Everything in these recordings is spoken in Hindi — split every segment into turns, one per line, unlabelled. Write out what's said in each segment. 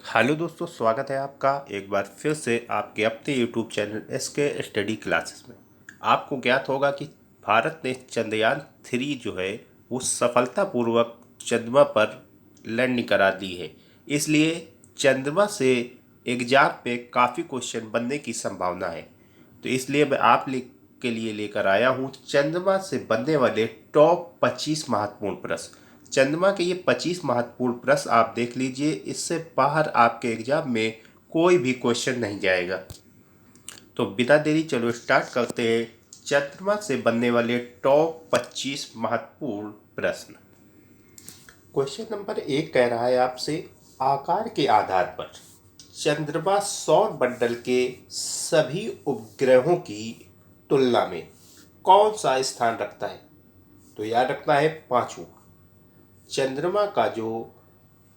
हेलो दोस्तों, स्वागत है आपका एक बार फिर से आपके अपने YouTube channel SK study classes में। आपको ज्ञात होगा कि भारत ने चंद्रयान 3 जो है वो सफलतापूर्वक चंद्रमा पर लैंडिंग करा दी है। इसलिए चंद्रमा से एग्जाम पे काफ़ी क्वेश्चन बनने की संभावना है। तो इसलिए मैं के लिए लेकर आया हूँ चंद्रमा से बनने वाले टॉप 25 महत्वपूर्ण प्रश्न। चंद्रमा के ये 25 महत्वपूर्ण प्रश्न आप देख लीजिए, इससे बाहर आपके एग्जाम में कोई भी क्वेश्चन नहीं जाएगा। तो बिना देरी चलो स्टार्ट करते हैं चंद्रमा से बनने वाले टॉप 25 महत्वपूर्ण प्रश्न। क्वेश्चन नंबर 1 कह रहा है आपसे, आकार के आधार पर चंद्रमा सौर मंडल के सभी उपग्रहों की तुलना में कौन सा स्थान रखता है? तो याद रखना है पांचवा। चंद्रमा का जो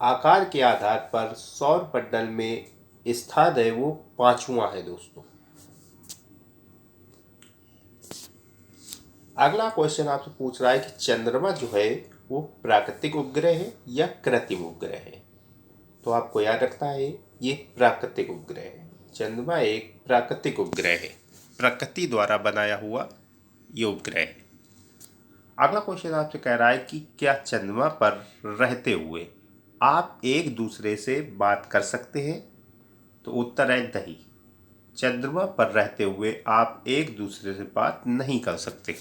आकार के आधार पर सौर मंडल में स्थान है वो पांचवा है दोस्तों। अगला क्वेश्चन आपसे पूछ रहा है कि चंद्रमा जो है वो प्राकृतिक उपग्रह है या कृत्रिम उपग्रह है? तो आपको याद रखना है ये प्राकृतिक उपग्रह है। चंद्रमा एक प्राकृतिक उपग्रह है, प्रकृति द्वारा बनाया हुआ ये उपग्रह है। अगला क्वेश्चन आपसे कह रहा है कि क्या चंद्रमा पर रहते हुए आप एक दूसरे से बात कर सकते हैं? तो उत्तर है नहीं। चंद्रमा पर रहते हुए आप एक दूसरे से बात नहीं कर सकते।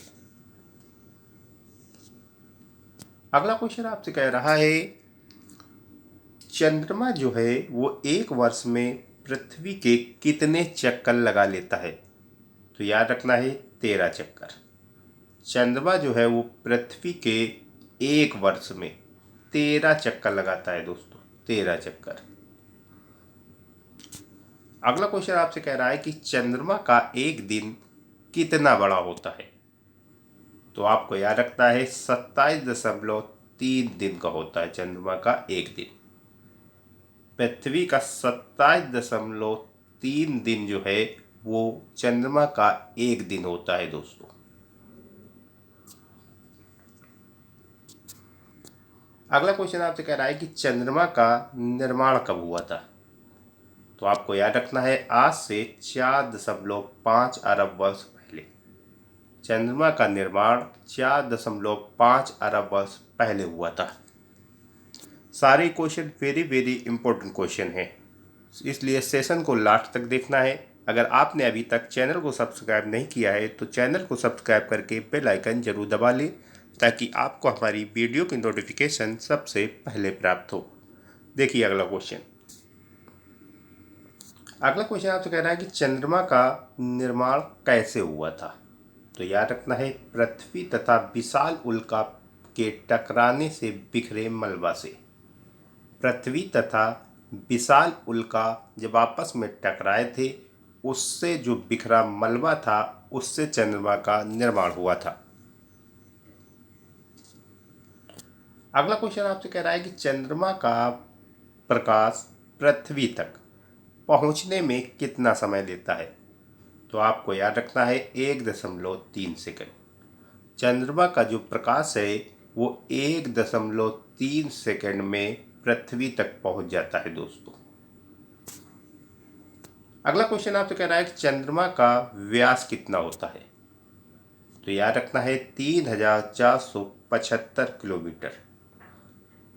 अगला क्वेश्चन आपसे कह रहा है चंद्रमा जो है वो एक वर्ष में पृथ्वी के कितने चक्कर लगा लेता है? तो याद रखना है 13 चक्कर। चंद्रमा जो है वो पृथ्वी के एक वर्ष में 13 चक्कर लगाता है दोस्तों, 13 चक्कर। अगला क्वेश्चन आपसे कह रहा है कि चंद्रमा का एक दिन कितना बड़ा होता है? तो आपको याद रखना है 27.3 दिन का होता है चंद्रमा का एक दिन। पृथ्वी का 27.3 दिन जो है वो चंद्रमा का एक दिन होता है दोस्तों। अगला क्वेश्चन आपसे कह रहा है कि चंद्रमा का निर्माण कब हुआ था? तो आपको याद रखना है आज से 4.5 अरब वर्ष पहले। चंद्रमा का निर्माण 4.5 अरब वर्ष पहले हुआ था। सारे question very very important question हैं, इसलिए सेशन को लास्ट तक देखना है। अगर आपने अभी तक चैनल को सब्सक्राइब नहीं किया है तो चैनल को सब्सक्राइब करके बेल आइकन जरूर दबा लें ताकि आपको हमारी वीडियो की नोटिफिकेशन सबसे पहले प्राप्त हो। देखिए अगला क्वेश्चन। अगला क्वेश्चन आपसे कह रहा है कि चंद्रमा का निर्माण कैसे हुआ था? तो याद रखना है पृथ्वी तथा विशाल उल्का के टकराने से बिखरे मलबा से। पृथ्वी तथा विशाल उल्का जब आपस में टकराए थे उससे जो बिखरा मलबा था उससे चंद्रमा का निर्माण हुआ था। अगला क्वेश्चन आपसे कह रहा है कि चंद्रमा का प्रकाश पृथ्वी तक पहुंचने में कितना समय लेता है? तो आपको याद रखना है 1.3 सेकंड। चंद्रमा का जो प्रकाश है वो 1.3 सेकंड में पृथ्वी तक पहुंच जाता है दोस्तों। अगला क्वेश्चन आपसे कह रहा है कि चंद्रमा का व्यास कितना होता है? तो याद रखना है 3475 किलोमीटर।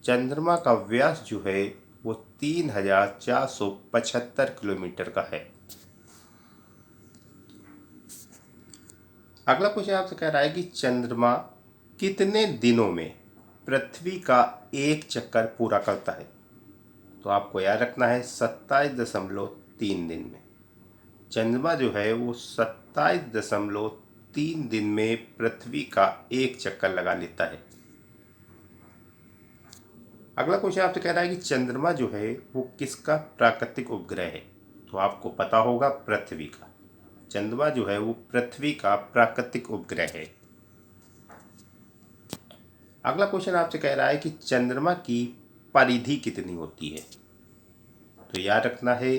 चंद्रमा का व्यास जो है वो 3475 किलोमीटर का है। अगला क्वेश्चन आपसे कह रहा है कि चंद्रमा कितने दिनों में पृथ्वी का एक चक्कर पूरा करता है? तो आपको याद रखना है 27.3 दिन में। चंद्रमा जो है वो 27.3 दिन में पृथ्वी का एक चक्कर लगा लेता है। अगला क्वेश्चन आपसे कह रहा है कि चंद्रमा जो है वो किसका प्राकृतिक उपग्रह है? तो आपको पता होगा पृथ्वी का। चंद्रमा जो है वो पृथ्वी का प्राकृतिक उपग्रह है। अगला क्वेश्चन आपसे कह रहा है कि चंद्रमा की परिधि कितनी होती है? तो याद रखना है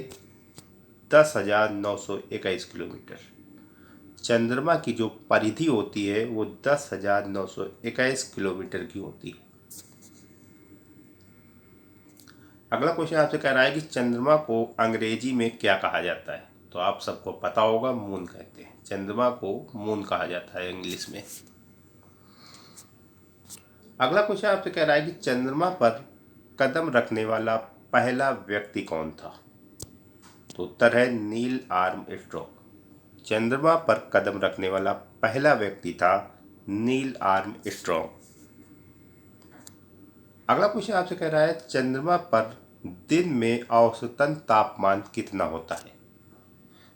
10,921 किलोमीटर। चंद्रमा की जो परिधि होती है वो 10,921 किलोमीटर की होती है। अगला क्वेश्चन आपसे कह रहा है कि चंद्रमा को अंग्रेजी में क्या कहा जाता है। तो आप सबको पता होगा, मून कहते हैं। चंद्रमा को मून कहा जाता है इंग्लिश में। अगला क्वेश्चन आपसे कह रहा है कि चंद्रमा पर कदम रखने वाला पहला व्यक्ति कौन था। तो उत्तर है नील आर्मस्ट्रॉन्ग। चंद्रमा पर कदम रखने वाला पहला व्यक्ति था नील आर्मस्ट्रॉन्ग। अगला क्वेश्चन आपसे कह रहा है चंद्रमा पर दिन में औसतन तापमान कितना होता है।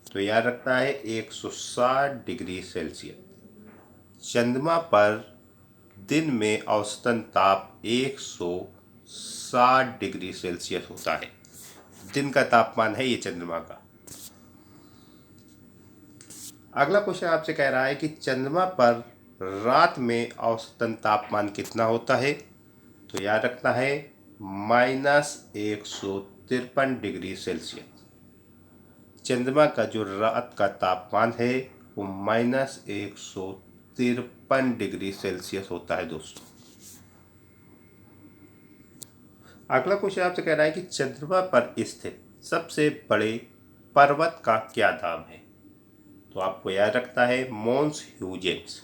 तो याद रखना है 160 डिग्री सेल्सियस। चंद्रमा पर दिन में औसतन ताप 160 डिग्री सेल्सियस होता है। दिन का तापमान है ये चंद्रमा का। अगला क्वेश्चन आपसे कह रहा है कि चंद्रमा पर रात में औसतन तापमान कितना होता है। तो याद रखना है -153 डिग्री सेल्सियस। चंद्रमा का जो रात का तापमान है वो -153 डिग्री सेल्सियस होता है दोस्तों। अगला क्वेश्चन आपसे कह रहा है कि चंद्रमा पर स्थित सबसे बड़े पर्वत का क्या नाम है। तो आपको याद रखना है मोन्स ह्यूजेंस।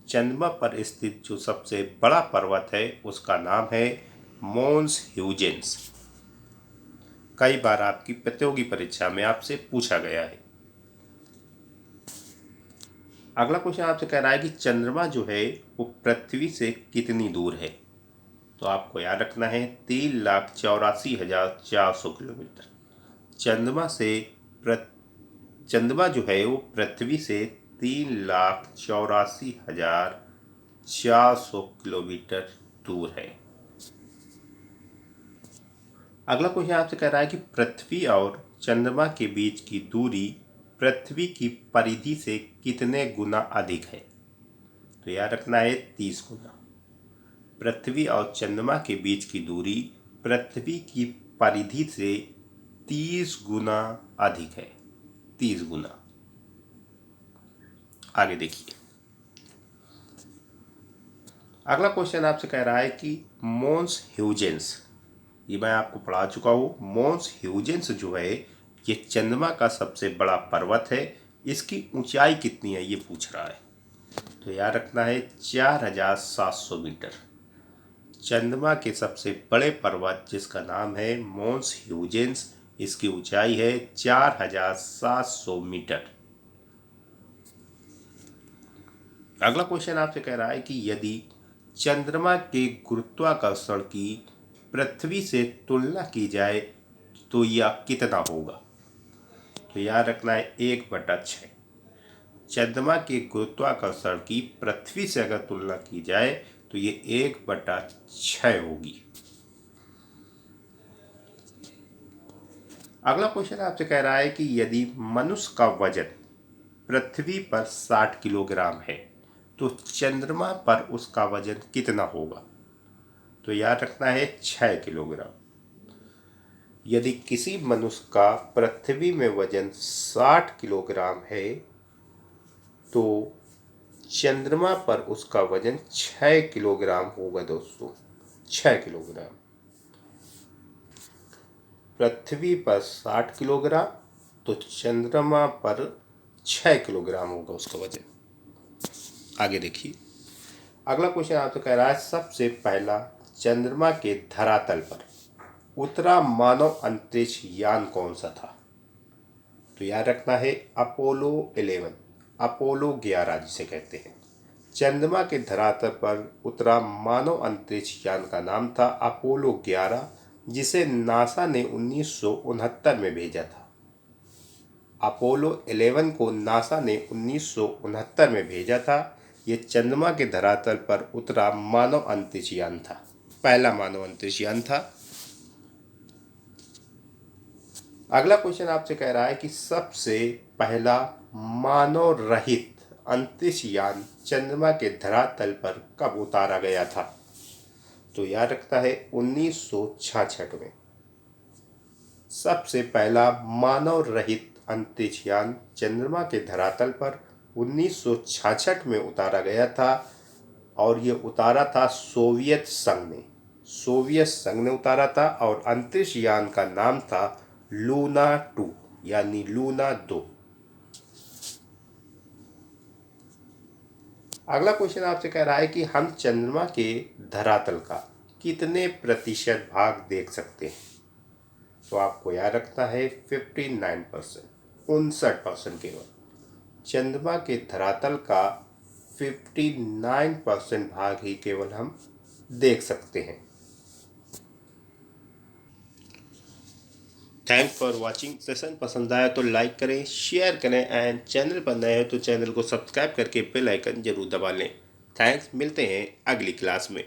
चंद्रमा पर स्थित जो सबसे बड़ा पर्वत है उसका नाम है मोन्स ह्यूजेंस। कई बार आपकी प्रतियोगी परीक्षा में आपसे पूछा गया है। अगला क्वेश्चन आपसे कह रहा है कि चंद्रमा जो है वो पृथ्वी से कितनी दूर है। तो आपको याद रखना है 3,84,400 किलोमीटर। चंद्रमा जो है वो पृथ्वी से 3,84,400 किलोमीटर दूर है। अगला क्वेश्चन आपसे कह रहा है कि पृथ्वी और चंद्रमा के बीच की दूरी पृथ्वी की परिधि से कितने गुना अधिक है। तो याद रखना है 30 गुना। पृथ्वी और चंद्रमा के बीच की दूरी पृथ्वी की परिधि से 30 गुना अधिक है। 30 गुना। आगे देखिए। अगला क्वेश्चन आपसे कह रहा है कि मोन्स ह्यूजेंस, ये मैं आपको पढ़ा चुका हूँ। मोन्स ह्यूजेंस जो है ये चंद्रमा का सबसे बड़ा पर्वत है। इसकी ऊंचाई कितनी है ये पूछ रहा है। तो याद रखना है 4,700 मीटर। चंद्रमा के सबसे बड़े पर्वत जिसका नाम है मोन्स ह्यूजेंस, इसकी ऊंचाई है 4,700 मीटर। अगला क्वेश्चन आपसे कह रहा है कि यदि चंद्रमा के गुरुत्वाकर्षण की पृथ्वी से तुलना की जाए तो यह कितना होगा। तो याद रखना है 1/6। चंद्रमा के गुरुत्वाकर्षण की पृथ्वी से अगर तुलना की जाए तो ये 1/6 होगी। अगला क्वेश्चन आपसे कह रहा है कि यदि मनुष्य का वजन पृथ्वी पर 60 किलोग्राम है तो चंद्रमा पर उसका वजन कितना होगा। तो याद रखना है 6 किलोग्राम। यदि किसी मनुष्य का पृथ्वी में वजन 60 किलोग्राम है तो चंद्रमा पर उसका वजन 6 किलोग्राम होगा दोस्तों। 6 किलोग्राम। पृथ्वी पर 60 किलोग्राम तो चंद्रमा पर 6 किलोग्राम होगा उसका वजन। आगे देखिए। अगला क्वेश्चन आपसे कह रहा है सबसे पहला चंद्रमा के धरातल पर उतरा मानव अंतरिक्ष यान कौन सा था। तो याद रखना है अपोलो 11, अपोलो 11 जिसे कहते हैं। चंद्रमा के धरातल पर उतरा मानव अंतरिक्ष यान का नाम था अपोलो 11, जिसे नासा ने 1969 में भेजा था। अपोलो 11 को नासा ने 1969 में भेजा था। ये चंद्रमा के धरातल पर उतरा मानव अंतरिक्ष यान था, पहला मानव अंतरिक्ष यान था। अगला क्वेश्चन आपसे कह रहा है कि सबसे पहला मानव रहित अंतरिक्ष यान चंद्रमा के धरातल पर कब उतारा गया था। तो याद रखता है 1966 में। सबसे पहला मानव रहित अंतरिक्ष यान चंद्रमा के धरातल पर 1966 में उतारा गया था और ये उतारा था सोवियत संघ ने। सोवियत संघ ने उतारा था और अंतरिक्ष यान का नाम था लूना 2 यानी लूना 2। अगला क्वेश्चन आपसे कह रहा है कि हम चंद्रमा के धरातल का कितने प्रतिशत भाग देख सकते हैं। तो आपको याद रखना है 59%, 59% केवल। चंद्रमा के धरातल का 59% भाग ही केवल हम देख सकते हैं। Thanks for watching. सेशन पसंद आया तो लाइक करें, शेयर करें एंड चैनल पर नए हो तो चैनल को सब्सक्राइब करके बेल आइकन जरूर दबा लें। थैंक्स, मिलते हैं अगली क्लास में।